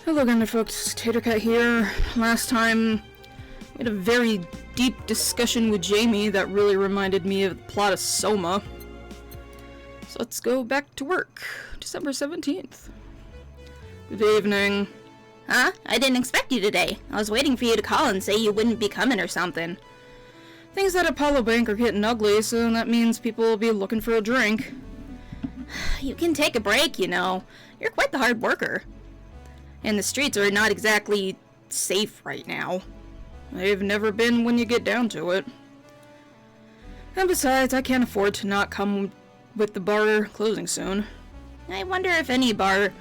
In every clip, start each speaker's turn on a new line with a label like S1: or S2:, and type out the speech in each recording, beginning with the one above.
S1: Hello again, folks. TaterCat here. Last time, we had a very deep discussion with Jamie that really reminded me of the plot of Soma. So let's go back to work. December 17th. Good evening.
S2: Huh? I didn't expect you today. I was waiting for you to call and say you wouldn't be coming or something.
S1: Things at Apollo Bank are getting ugly, so that means people will be looking for a drink.
S2: You can take a break, you know. You're quite the hard worker. And the streets are not exactly safe right now.
S1: They've never been when you get down to it. And besides, I can't afford to not come with the bar closing soon.
S2: I wonder if any bar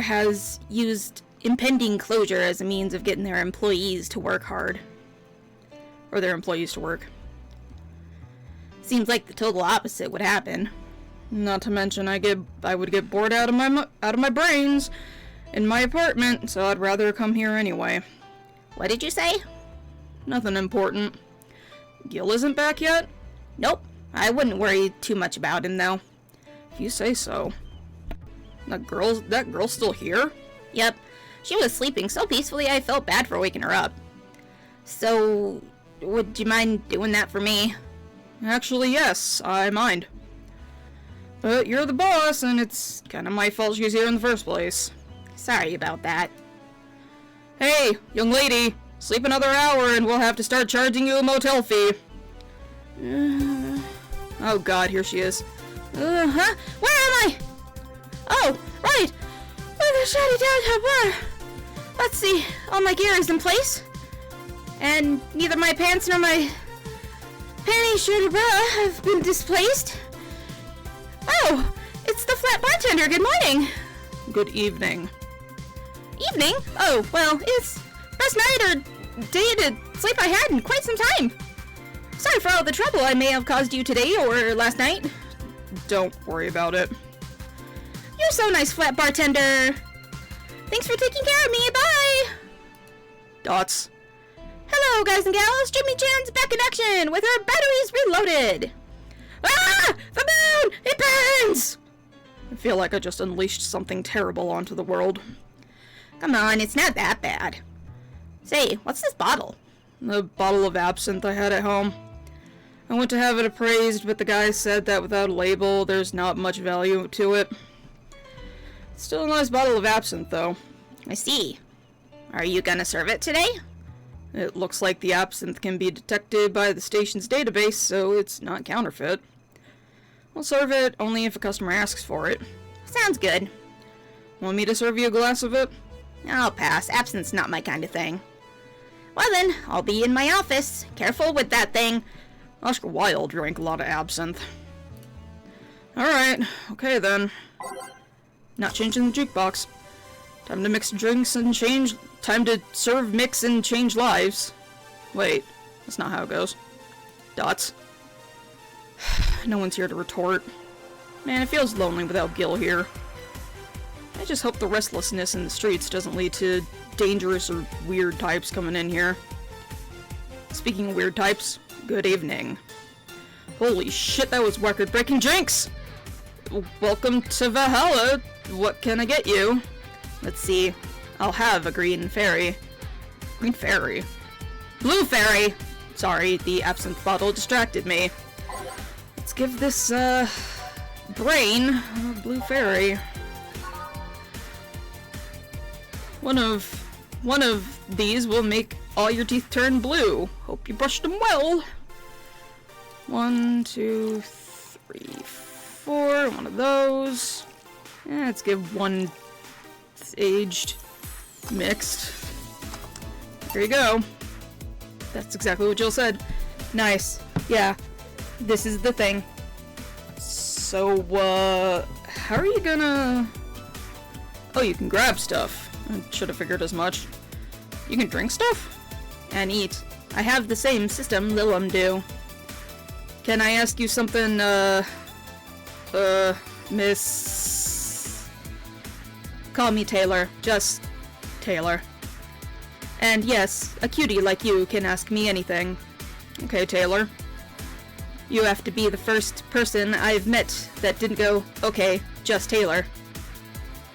S2: has used impending closure as a means of getting their employees to work hard.
S1: Or their employees to work.
S2: Seems like the total opposite would happen.
S1: Not to mention, I would get bored out of my brains in my apartment, so I'd rather come here anyway.
S2: What did you say?
S1: Nothing important. Gil isn't back yet?
S2: Nope. I wouldn't worry too much about him, though.
S1: If you say so. That girl's still here?
S2: Yep. She was sleeping so peacefully I felt bad for waking her up. So, would you mind doing that for me?
S1: Actually, yes, I mind. But you're the boss, and it's kind of my fault she's here in the first place.
S2: Sorry about that.
S1: Hey, young lady, sleep another hour and we'll have to start charging you a motel fee. Oh god, here she is.
S2: Where am I? Oh, right! We're the shoddy downtown bar. Let's see, all my gear is in place. And neither my pants nor my panties, shirt, or bra have been displaced. Oh, it's the flat bartender. Good morning.
S1: Good evening.
S2: Evening? Oh, well, it's best night or day to sleep I had in quite some time. Sorry for all the trouble I may have caused you today or last night.
S1: Don't worry about it.
S2: You're so nice, flat bartender. Thanks for taking care of me. Bye.
S1: Dots.
S2: Hello, guys and gals. Jimmy Chan's back in action with her batteries reloaded. Ah! The moon! It burns!
S1: I feel like I just unleashed something terrible onto the world.
S2: Come on, it's not that bad. Say, what's this bottle?
S1: The bottle of absinthe I had at home. I went to have it appraised, but the guy said that without a label, there's not much value to it. It's still a nice bottle of absinthe, though.
S2: I see. Are you gonna serve it today?
S1: It looks like the absinthe can be detected by the station's database, so it's not counterfeit. I'll serve it only if a customer asks for it.
S2: Sounds good.
S1: Want me to serve you a glass of it?
S2: I'll pass. Absinthe's not my kind of thing. Well then, I'll be in my office. Careful with that thing.
S1: Oscar Wilde drank a lot of absinthe. Alright, okay then. Not changing the jukebox. Time to mix drinks and change... Time to serve, mix, and change lives. Wait, that's not how it goes. Dots. No one's here to retort. Man, it feels lonely without Gil here. I just hope the restlessness in the streets doesn't lead to dangerous or weird types coming in here. Speaking of weird types, good evening. Holy shit, that was record-breaking jinx! Welcome to Valhalla. What can I get you? Let's see. I'll have a green fairy. Green fairy? Blue fairy! Sorry, the absinthe bottle distracted me. Let's give this, brain a blue fairy. One of these will make all your teeth turn blue. Hope you brushed them well. 1, 2, 3, 4. One of those. Let's give one aged. Mixed. There you go. That's exactly what Jill said. Nice. Yeah. This is the thing. So, how are you gonna... Oh, you can grab stuff. I should have figured as much. You can drink stuff? And eat. I have the same system Lilum do. Can I ask you something, Miss... Call me Taylor. Just... Taylor. And yes, a cutie like you can ask me anything. Okay, Taylor. You have to be the first person I've met that didn't go, okay, just Taylor.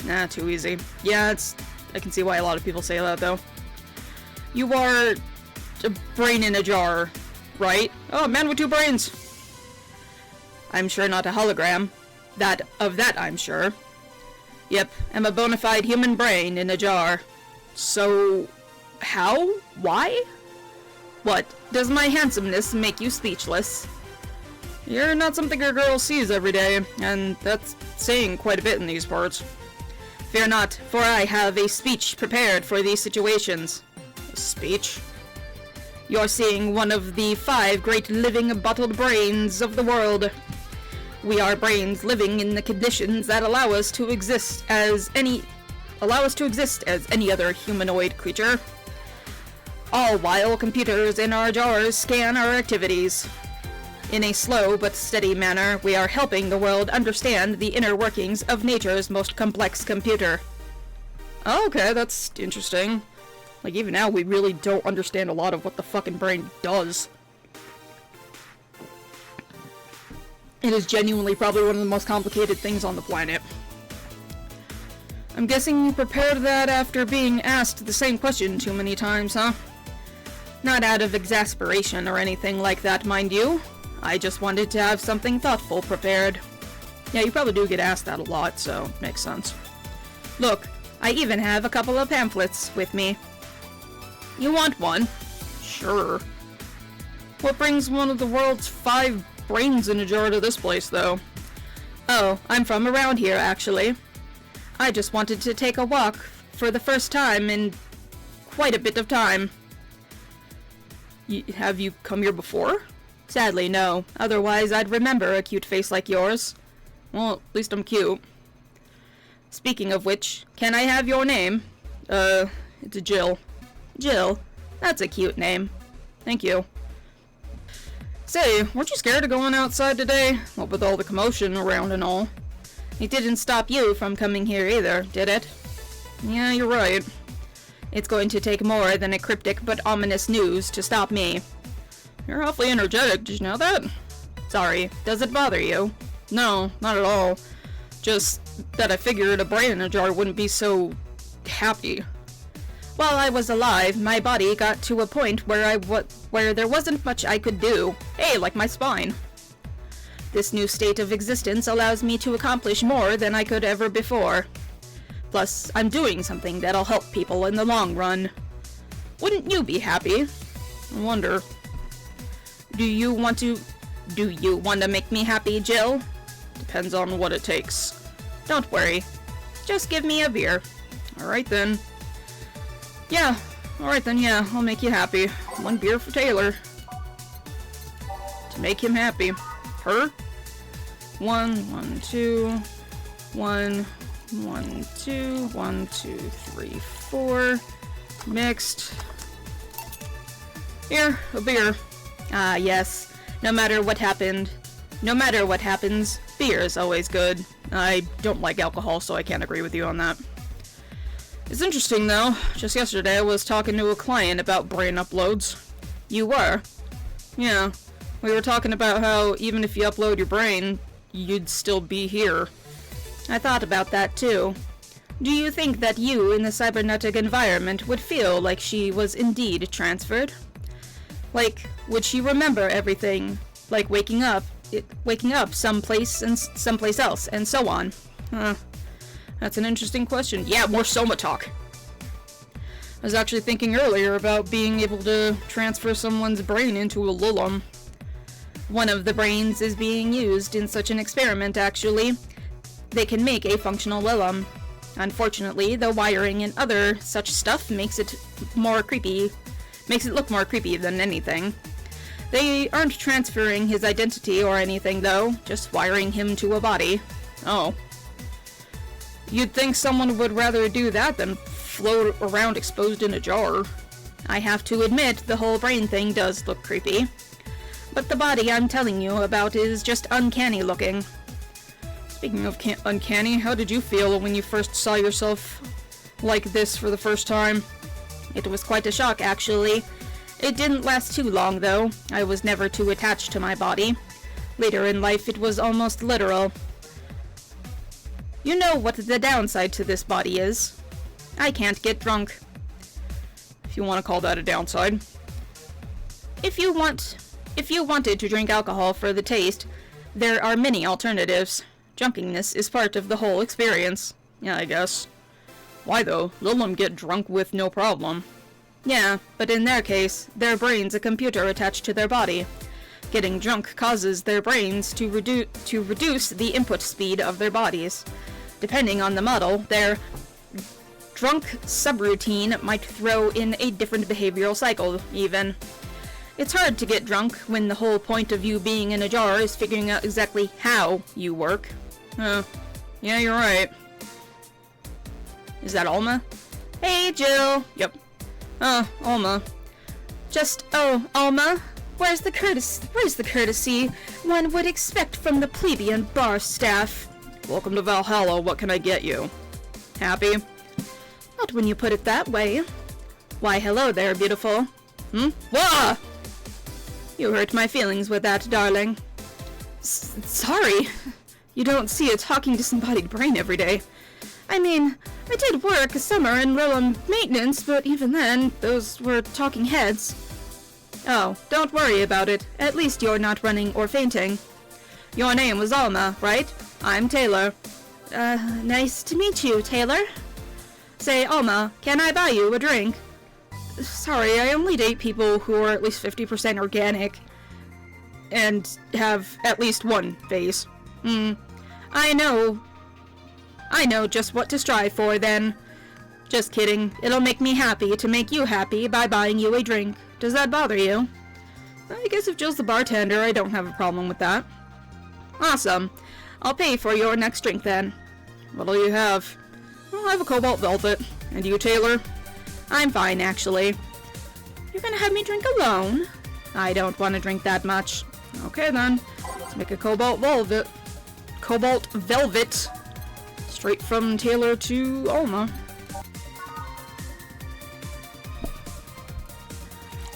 S1: Nah, too easy. Yeah, I can see why a lot of people say that, though. You are a brain in a jar, right? Oh, man with two brains! I'm sure not a hologram. Of that I'm sure. Yep, I'm a bona fide human brain in a jar. So, how? Why? What, does my handsomeness make you speechless? You're not something a girl sees every day, and that's saying quite a bit in these parts. Fear not, for I have a speech prepared for these situations. A speech? You're seeing one of the 5 great living bottled brains of the world. We are brains living in the conditions that allow us to exist as any other humanoid creature. All while computers in our jars scan our activities. In a slow but steady manner, we are helping the world understand the inner workings of nature's most complex computer. Oh, okay, that's interesting. Like, even now, we really don't understand a lot of what the fucking brain does. It is genuinely probably one of the most complicated things on the planet. I'm guessing you prepared that after being asked the same question too many times, huh? Not out of exasperation or anything like that, mind you. I just wanted to have something thoughtful prepared. Yeah, you probably do get asked that a lot, so makes sense. Look, I even have a couple of pamphlets with me. You want one? Sure. What brings one of the world's 5 brains in a jar to this place, though? Oh, I'm from around here, actually. I just wanted to take a walk for the first time in quite a bit of time. Have you come here before? Sadly, no. Otherwise, I'd remember a cute face like yours. Well, at least I'm cute. Speaking of which, can I have your name? It's Jill. Jill? That's a cute name. Thank you. Say, weren't you scared of going outside today? What with all the commotion around and all? It didn't stop you from coming here either, did it? Yeah, you're right. It's going to take more than a cryptic but ominous news to stop me. You're awfully energetic, did you know that? Sorry, does it bother you? No, not at all. Just that I figured a brain in a jar wouldn't be so happy. While I was alive, my body got to a point where there wasn't much I could do. Hey, like my spine. This new state of existence allows me to accomplish more than I could ever before. Plus, I'm doing something that'll help people in the long run. Wouldn't you be happy? I wonder. Do you want to make me happy, Jill? Depends on what it takes. Don't worry. Just give me a beer. Alright then. Yeah, alright then, yeah, I'll make you happy. 1 beer for Taylor. To make him happy. Her? 1, 2, 1, 1, 2, 1, 2, 3, 4. Mixed. Here, a beer. Ah, yes. No matter what happens, beer is always good. I don't like alcohol, so I can't agree with you on that. It's interesting, though. Just yesterday, I was talking to a client about brain uploads. You were? Yeah. We were talking about how even if you upload your brain, you'd still be here. I thought about that, too. Do you think that you, in the cybernetic environment, would feel like she was indeed transferred? Like, would she remember everything? Like waking up someplace and someplace else, and so on? That's an interesting question. Yeah, more Soma talk. I was actually thinking earlier about being able to transfer someone's brain into a Lulum. One of the brains is being used in such an experiment, actually. They can make a functional Lulum. Unfortunately, the wiring and other such stuff makes it look more creepy than anything. They aren't transferring his identity or anything, though, just wiring him to a body. Oh. You'd think someone would rather do that than float around exposed in a jar. I have to admit, the whole brain thing does look creepy. But the body I'm telling you about is just uncanny looking. Speaking of uncanny, how did you feel when you first saw yourself like this for the first time? It was quite a shock, actually. It didn't last too long, though. I was never too attached to my body. Later in life, it was almost literal.
S2: You know what the downside to this body is. I can't get drunk.
S1: If you want to call that a downside.
S2: If you wanted to drink alcohol for the taste, there are many alternatives. Drunkenness is part of the whole experience.
S1: Yeah, I guess. Why though? Lilum get drunk with no problem.
S2: Yeah, but in their case, their brain's a computer attached to their body. Getting drunk causes their brains to reduce the input speed of their bodies. Depending on the model, their drunk subroutine might throw in a different behavioral cycle, even. It's hard to get drunk when the whole point of you being in a jar is figuring out exactly how you work.
S1: Yeah, you're right.
S2: Is that Alma? Hey, Jill!
S1: Yep. Alma.
S2: Alma? Where's the courtesy one would expect from the plebeian bar staff?
S1: Welcome to Valhalla, what can I get you? Happy?
S2: Not when you put it that way. Why, hello there, beautiful.
S1: Wah!
S2: You hurt my feelings with that, darling.
S1: Sorry. You don't see a talking disembodied brain every day.
S2: I mean, I did work a summer in Rowan maintenance, but even then, those were talking heads. Oh, don't worry about it. At least you're not running or fainting. Your name was Alma, right? I'm Taylor. Nice to meet you, Taylor. Say, Alma, can I buy you a drink?
S1: Sorry, I only date people who are at least 50% organic and have at least one face.
S2: I know just what to strive for, then. Just kidding. It'll make me happy to make you happy by buying you a drink. Does that bother you?
S1: I guess if Jill's the bartender, I don't have a problem with that.
S2: Awesome. I'll pay for your next drink, then.
S1: What'll you have? Well, I have a Cobalt Velvet. And you, Taylor?
S2: I'm fine, actually. You're gonna have me drink alone? I don't want to drink that much.
S1: Okay, then. Let's make a Cobalt Velvet. Cobalt Velvet. Straight from Taylor to Alma.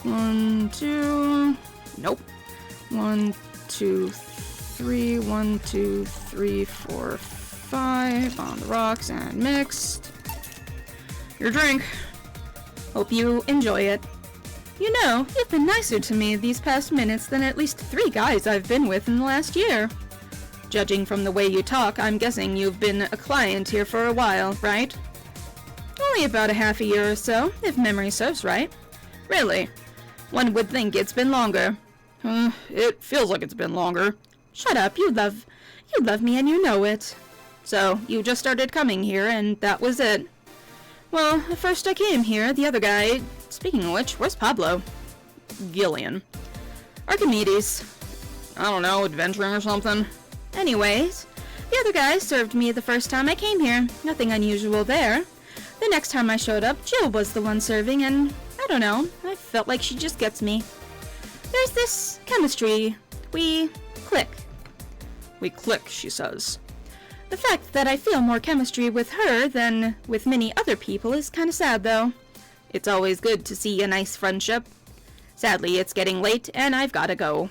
S1: 1, 2... Nope. 1, 2, 3. 1, 2, 3, 4, 5. On the rocks and mixed. Your drink.
S2: Hope you enjoy it. You know, you've been nicer to me these past minutes than at least 3 guys I've been with in the last year. Judging from the way you talk, I'm guessing you've been a client here for a while, right? Only about a half a year or so, if memory serves right. Really? One would think it's been longer.
S1: It feels like it's been longer.
S2: Shut up, you love me and you know it. So, you just started coming here and that was it. Well, at first I came here, the other guy... Speaking of which, where's Pablo?
S1: Gillian.
S2: Archimedes.
S1: I don't know, adventuring or something?
S2: Anyways, the other guy served me the first time I came here. Nothing unusual there. The next time I showed up, Jill was the one serving, and I don't know, I felt like she just gets me. There's this chemistry. We click.
S1: We click, she says.
S2: The fact that I feel more chemistry with her than with many other people is kinda sad, though. It's always good to see a nice friendship. Sadly, it's getting late, and I've gotta go.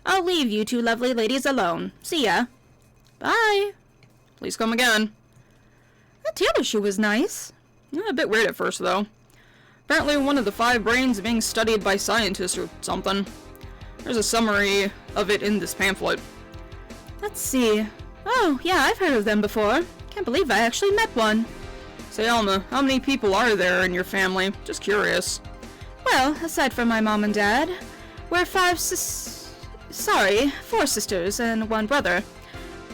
S2: I'll leave you 2 lovely ladies alone. See ya. Bye.
S1: Please come again.
S2: That Taylor shoe was nice.
S1: A bit weird at first, though. Apparently one of the 5 brains being studied by scientists or something. There's a summary of it in this pamphlet.
S2: Let's see. Oh, yeah, I've heard of them before. Can't believe I actually met one.
S1: Say, Alma, how many people are there in your family? Just curious.
S2: Well, aside from my mom and dad, we're 4 sisters and 1 brother.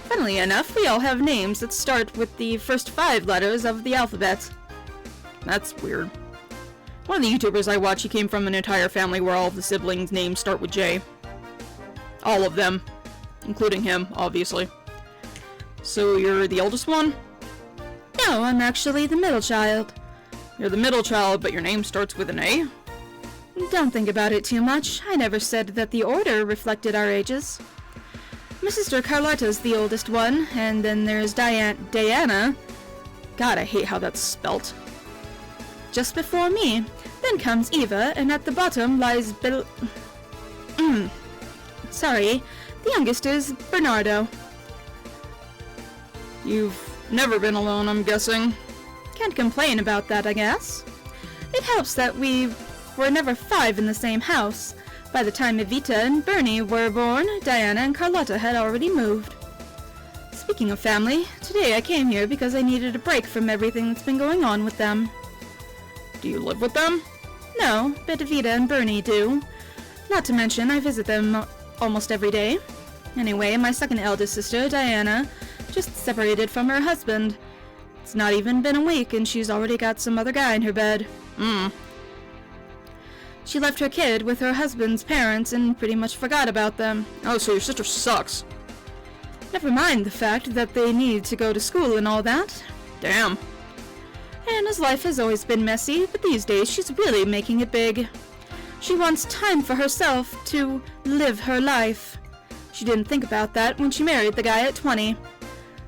S2: Funnily enough, we all have names that start with the first 5 letters of the alphabet.
S1: That's weird. One of the YouTubers I watch, he came from an entire family where all of the siblings' names start with J. All of them. Including him, obviously. So you're the oldest one?
S2: No, I'm actually the middle child.
S1: You're the middle child, but your name starts with an A?
S2: Don't think about it too much. I never said that the order reflected our ages. My sister Carlotta's the oldest one, and then there's Diana.
S1: God, I hate how that's spelt.
S2: Just before me. Then comes Eva, and at the bottom lies Sorry, the youngest is Bernardo.
S1: You've Never been alone, I'm guessing.
S2: Can't complain about that, I guess. It helps that we were never 5 in the same house. By the time Evita and Bernie were born, Diana and Carlotta had already moved. Speaking of family, today I came here because I needed a break from everything that's been going on with them.
S1: Do you live with them?
S2: No, but Evita and Bernie do. Not to mention, I visit them almost every day. Anyway, my second eldest sister, Diana, just separated from her husband. It's not even been a week and she's already got some other guy in her bed. She left her kid with her husband's parents and pretty much forgot about them.
S1: Oh, so your sister sucks.
S2: Never mind the fact that they need to go to school and all that.
S1: Damn.
S2: Anna's life has always been messy, but these days she's really making it big. She wants time for herself to live her life. She didn't think about that when she married the guy at 20.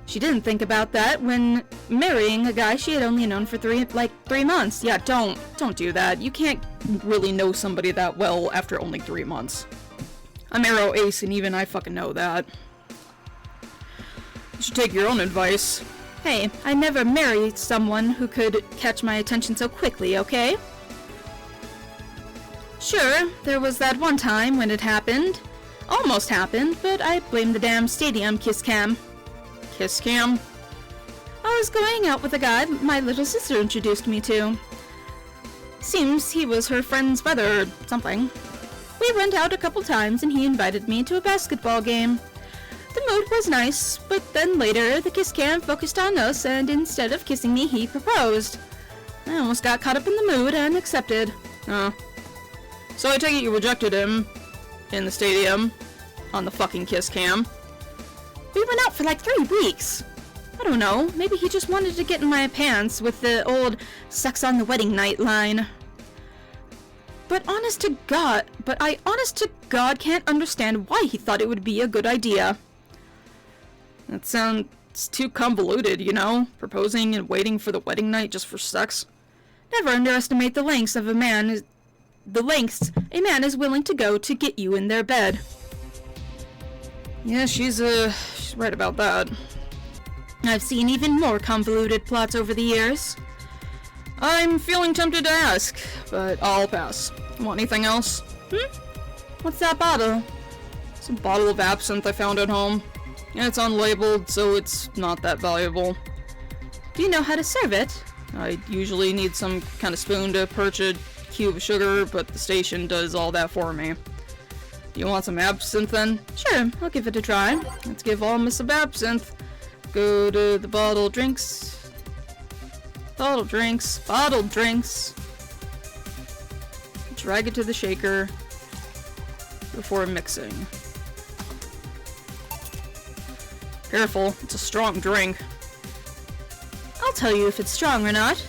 S2: She didn't think about that when marrying a guy she had only known for 3 months.
S1: Yeah, don't do that. You can't really know somebody that well after only 3 months. I'm Arrow Ace and even I fucking know that. You should take your own advice.
S2: Hey, I never married someone who could catch my attention so quickly, okay? Sure, there was that one time when it happened. Almost happened, but I blame the damn stadium kiss cam.
S1: Kiss cam?
S2: I was going out with a guy my little sister introduced me to. Seems he was her friend's brother or something. We went out a couple times and he invited me to a basketball game. The mood was nice, but then later the kiss cam focused on us and instead of kissing me, he proposed. I almost got caught up in the mood and accepted.
S1: So I take it you rejected him in the stadium on the fucking kiss cam.
S2: We went out for like 3 weeks. I don't know, maybe he just wanted to get in my pants with the old sex on the wedding night line. But I honest to God can't understand why he thought it would be a good idea.
S1: That sounds too convoluted, you know? Proposing and waiting for the wedding night just for sex.
S2: Never underestimate the lengths a man is willing to go to get you in their bed.
S1: Yeah, she's right about that.
S2: I've seen even more convoluted plots over the years.
S1: I'm feeling tempted to ask, but I'll pass. Want anything else?
S2: What's that bottle?
S1: It's a bottle of absinthe I found at home. Yeah, it's unlabeled, so it's not that valuable.
S2: Do you know how to serve it?
S1: I usually need some kind of spoon to perch a cube of sugar, but the station does all that for me. Do you want some absinthe then?
S2: Sure, I'll give it a try.
S1: Let's give Alma some absinthe. Go to the bottled drinks. Bottled drinks. Bottled drinks. Drag it to the shaker before mixing. Careful, it's a strong drink.
S2: I'll tell you if it's strong or not.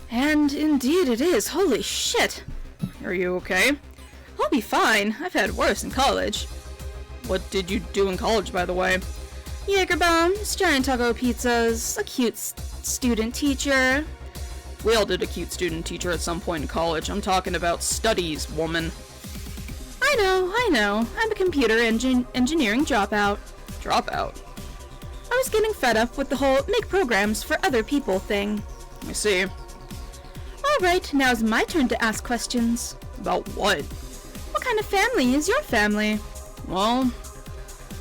S2: And indeed it is. Holy shit.
S1: Are you okay?
S2: I'll be fine. I've had worse in college.
S1: What did you do in college, by the way?
S2: Jaeger bombs, giant taco pizzas, a cute student teacher.
S1: We all did a cute student teacher at some point in college. I'm talking about studies, woman.
S2: I know. I'm a computer engineering dropout.
S1: Dropout?
S2: I was getting fed up with the whole make programs for other people thing.
S1: I see.
S2: Alright, now's my turn to ask questions.
S1: About what?
S2: What kind of family is your family?
S1: Well,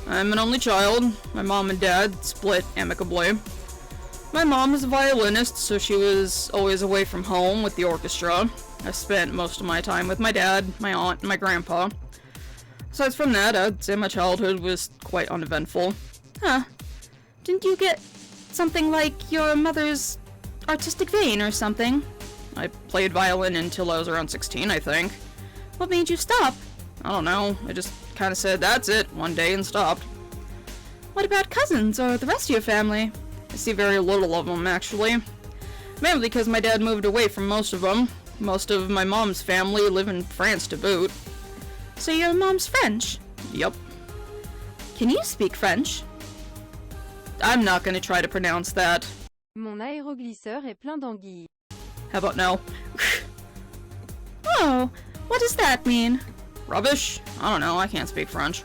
S1: I'm an only child. My mom and dad split amicably. My mom is a violinist, so she was always away from home with the orchestra. I spent most of my time with my dad, my aunt, and my grandpa. Aside from that, I'd say my childhood was quite uneventful.
S2: Huh. Didn't you get something like your mother's artistic vein or something?
S1: I played violin until I was around 16, I think.
S2: What made you stop?
S1: I don't know. I just kind of said, that's it, one day and stopped.
S2: What about cousins or the rest of your family?
S1: I see very little of them, actually. Mainly because my dad moved away from most of them. Most of my mom's family live in France to boot.
S2: So your mom's French?
S1: Yup.
S2: Can you speak French?
S1: I'm not gonna try to pronounce that.
S3: Mon aéroglisseur est plein d'anguilles.
S1: How about no?
S2: Oh, what does that mean?
S1: Rubbish? I don't know, I can't speak French.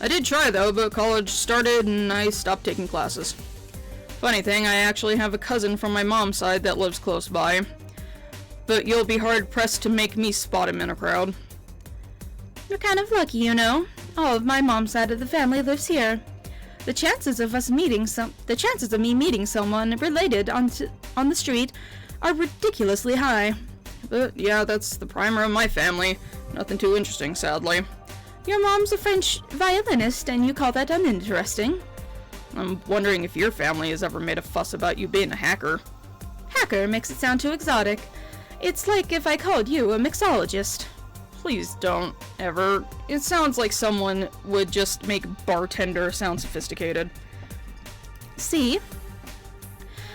S1: I did try though, but college started and I stopped taking classes. Funny thing, I actually have a cousin from my mom's side that lives close by. But you'll be hard-pressed to make me spot him in a crowd.
S2: You're kind of lucky, you know. All of my mom's side of the family lives here. The chances of me meeting someone related on the street are ridiculously high.
S1: But yeah, that's the primer of my family. Nothing too interesting, sadly.
S2: Your mom's a French violinist, and you call that uninteresting?
S1: I'm wondering if your family has ever made a fuss about you being a hacker.
S2: Hacker makes it sound too exotic. It's like if I called you a mixologist.
S1: Please don't, ever. It sounds like someone would just make bartender sound sophisticated.
S2: See?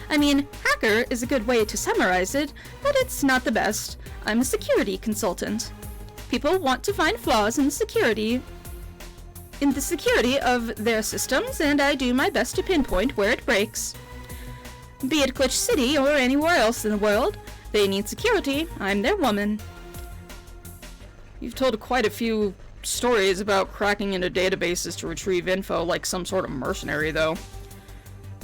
S2: I mean, hacker is a good way to summarize it, but it's not the best. I'm a security consultant. People want to find flaws in the security of their systems, and I do my best to pinpoint where it breaks. Be it Glitch City or anywhere else in the world, they need security. I'm their woman.
S1: You've told quite a few stories about cracking into databases to retrieve info like some sort of mercenary, though.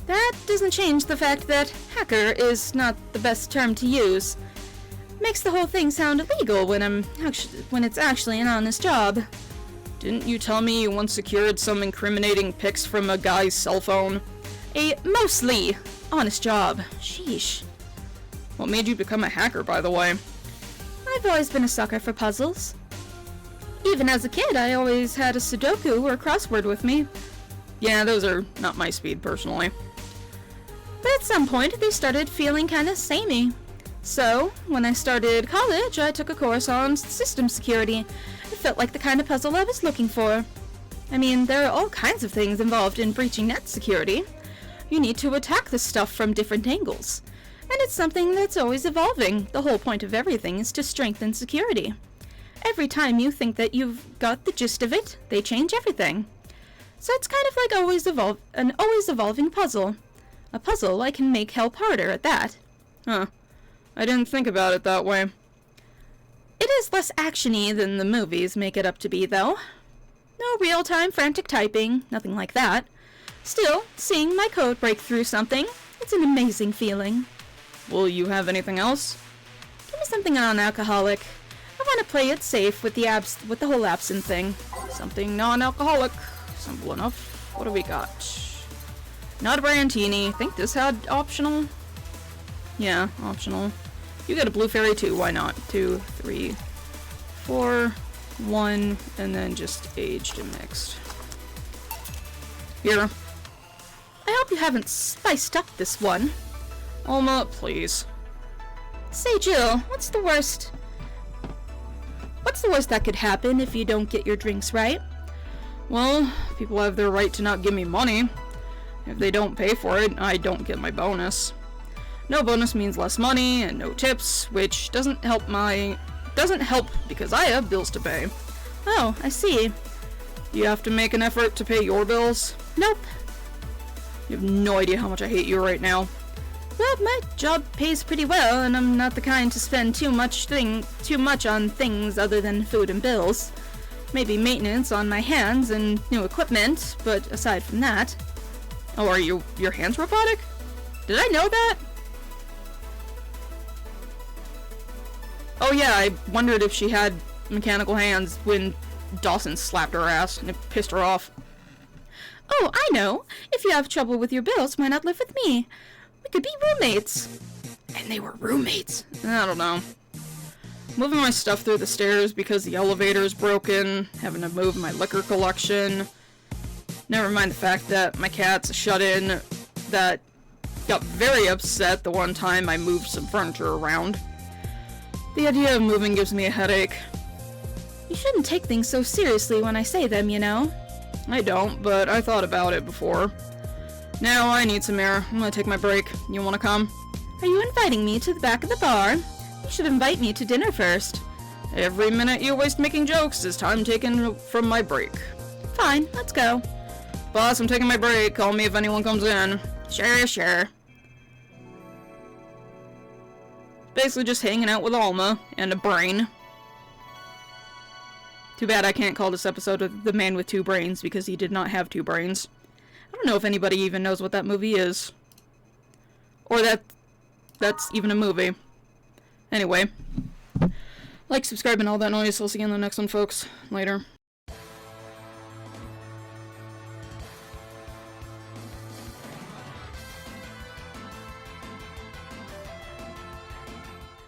S2: That doesn't change the fact that hacker is not the best term to use. Makes the whole thing sound illegal when it's actually an honest job.
S1: Didn't you tell me you once secured some incriminating pics from a guy's cell phone?
S2: A mostly honest job. Sheesh.
S1: What made you become a hacker, by the way?
S2: I've always been a sucker for puzzles. Even as a kid, I always had a Sudoku or crossword with me.
S1: Yeah, those are not my speed, personally.
S2: But at some point, they started feeling kinda samey. So, when I started college, I took a course on system security. It felt like the kind of puzzle I was looking for. I mean, there are all kinds of things involved in breaching net security. You need to attack this stuff from different angles. And it's something that's always evolving. The whole point of everything is to strengthen security. Every time you think that you've got the gist of it, they change everything. So it's kind of like an always evolving puzzle. A puzzle I can make help harder at that.
S1: Huh. I didn't think about it that way.
S2: It is less actiony than the movies make it up to be, though. No real-time frantic typing, nothing like that. Still, seeing my code break through something, it's an amazing feeling.
S1: Will you have anything else?
S2: Give me something non-alcoholic. I want to play it safe with the whole absinthe thing.
S1: Something non-alcoholic. Simple enough. What do we got? Not a Brandtini. I think this had optional. Yeah, optional. You get a blue fairy too, why not? 2, 3, 4, 1, and then just aged and mixed. Here.
S2: I hope you haven't spiced up this one.
S1: Alma, please.
S2: Say, Jill, what's the worst that could happen if you don't get your drinks right?
S1: Well, people have their right to not give me money. If they don't pay for it, I don't get my bonus. No bonus means less money and no tips, which doesn't help because I have bills to pay.
S2: Oh, I see.
S1: You have to make an effort to pay your bills?
S2: Nope.
S1: You have no idea how much I hate you right now.
S2: Well, my job pays pretty well, and I'm not the kind to spend too much on things other than food and bills. Maybe maintenance on my hands and new equipment, but aside from that...
S1: Oh, are your hands robotic? Did I know that? Oh yeah, I wondered if she had mechanical hands when Dawson slapped her ass and it pissed her off.
S2: Oh, I know! If you have trouble with your bills, why not live with me? We could be roommates!
S1: And they were roommates! I don't know. Moving my stuff through the stairs because the elevator's broken, having to move my liquor collection. Never mind the fact that my cat's a shut-in that got very upset the one time I moved some furniture around. The idea of moving gives me a headache.
S2: You shouldn't take things so seriously when I say them, you know.
S1: I don't, but I thought about it before. Now I need some air. I'm gonna take my break. You wanna come?
S2: Are you inviting me to the back of the bar? You should invite me to dinner first.
S1: Every minute you waste making jokes is time taken from my break.
S2: Fine, let's go.
S1: Boss, I'm taking my break. Call me if anyone comes in.
S2: Sure.
S1: Basically just hanging out with Alma and a brain. Too bad I can't call this episode The Man with Two Brains, because he did not have two brains. I don't know if anybody even knows what that movie is. Or that's even a movie. Anyway. Like, subscribe, and all that noise. I'll see you in the next one, folks. Later.